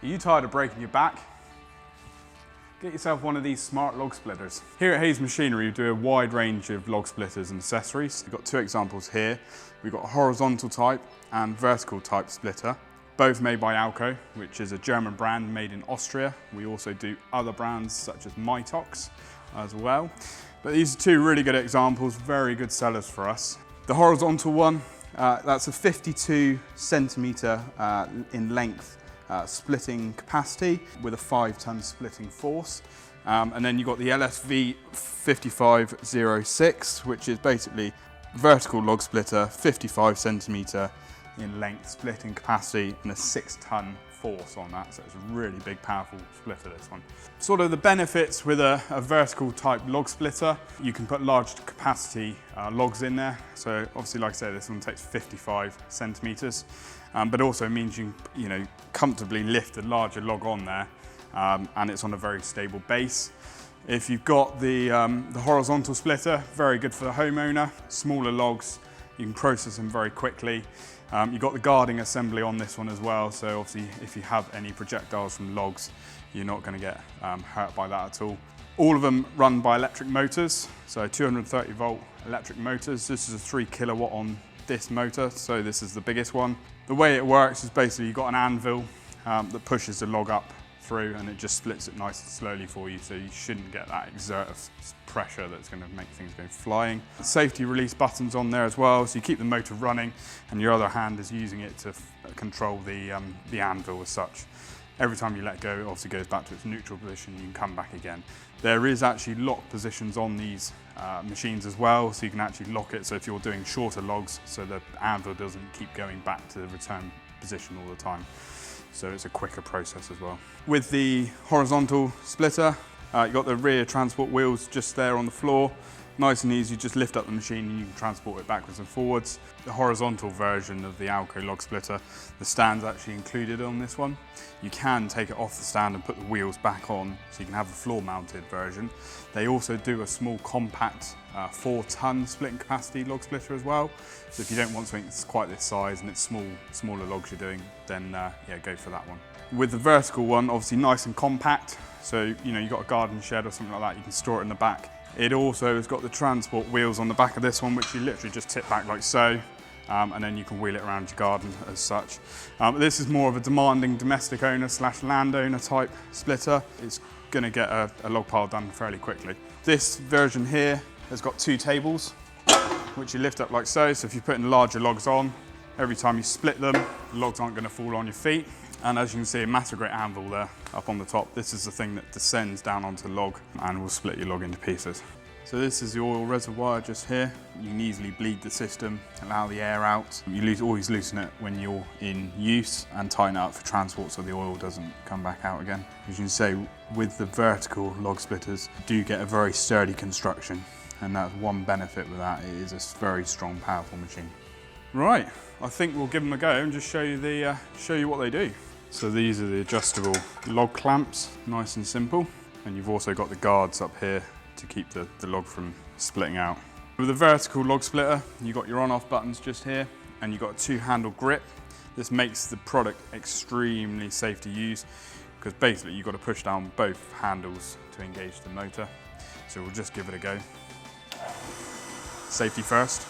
Are you tired of breaking your back? Get yourself one of these smart log splitters. Here at Hayes Machinery, we do a wide range of log splitters and accessories. We've got two examples here. We've got a horizontal type and vertical type splitter, both made by AL-KO, which is a German brand made in Austria. We also do other brands such as Mitox as well. But these are two really good examples, very good sellers for us. The horizontal one, that's a 52 centimetre in length splitting capacity with a 5-ton splitting force. And then you've got the LSV 5506, which is basically vertical log splitter, 55 centimetre in length splitting capacity and a 6-ton force on that. So it's a really big, powerful splitter, this one. Sort of the benefits with a vertical type log splitter, you can put large capacity logs in there. So obviously, like I said, this one takes 55 centimetres. But also means you comfortably lift a larger log on there, and it's on a very stable base. If you've got the horizontal splitter, very good for the homeowner. Smaller logs, you can process them very quickly. You've got the guarding assembly on this one as well, so obviously if you have any projectiles from logs, you're not going to get hurt by that at all. All of them run by electric motors, so 230 volt electric motors. This is a 3 kilowatt on this motor, so this is the biggest one. The way it works is basically you've got an anvil that pushes the log up through and it just splits it nice and slowly for you, so you shouldn't get that exert of pressure that's going to make things go flying. Safety release buttons on there as well, so you keep the motor running and your other hand is using it to control the anvil as such. Every time you let go, it obviously goes back to its neutral position, you can come back again. There is actually lock positions on these machines as well, so you can actually lock it, so if you're doing shorter logs, so the anvil doesn't keep going back to the return position all the time. So it's a quicker process as well. With the horizontal splitter, you've got the rear transport wheels just there on the floor. Nice and easy, just lift up the machine and you can transport it backwards and forwards. The horizontal version of the AL-KO log splitter, the stand's actually included on this one. You can take it off the stand and put the wheels back on, so you can have a floor mounted version. They also do a small compact 4-ton splitting capacity log splitter as well. So if you don't want something that's quite this size and it's smaller logs you're doing, then yeah, go for that one. With the vertical one, obviously nice and compact. So you've got a garden shed or something like that, you can store it in the back. It also has got the transport wheels on the back of this one, which you literally just tip back like so, and then you can wheel it around your garden as such. This is more of a demanding domestic owner / landowner type splitter. It's going to get a log pile done fairly quickly. This version here has got 2 tables, which you lift up like so. So if you're putting larger logs on, every time you split them, the logs aren't going to fall on your feet. And as you can see, a massive great anvil there up on the top. This is the thing that descends down onto the log and will split your log into pieces. So this is the oil reservoir just here. You can easily bleed the system, allow the air out. You always loosen it when you're in use and tighten it up for transport so the oil doesn't come back out again. As you can see, with the vertical log splitters, you do get a very sturdy construction. And that's one benefit with that. It is a very strong, powerful machine. Right, I think we'll give them a go and just show you what they do. So these are the adjustable log clamps, nice and simple. And you've also got the guards up here to keep the log from splitting out. With the vertical log splitter, you've got your on-off buttons just here, and you've got a 2-handle grip. This makes the product extremely safe to use, because basically you've got to push down both handles to engage the motor. So we'll just give it a go. Safety first.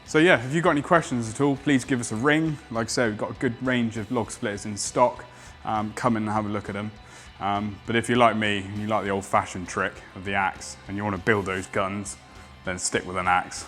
So yeah, if you've got any questions at all, please give us a ring. Like I say, we've got a good range of log splitters in stock. Come in and have a look at them. But if you're like me, and you like the old-fashioned trick of the axe, and you want to build those guns, then stick with an axe.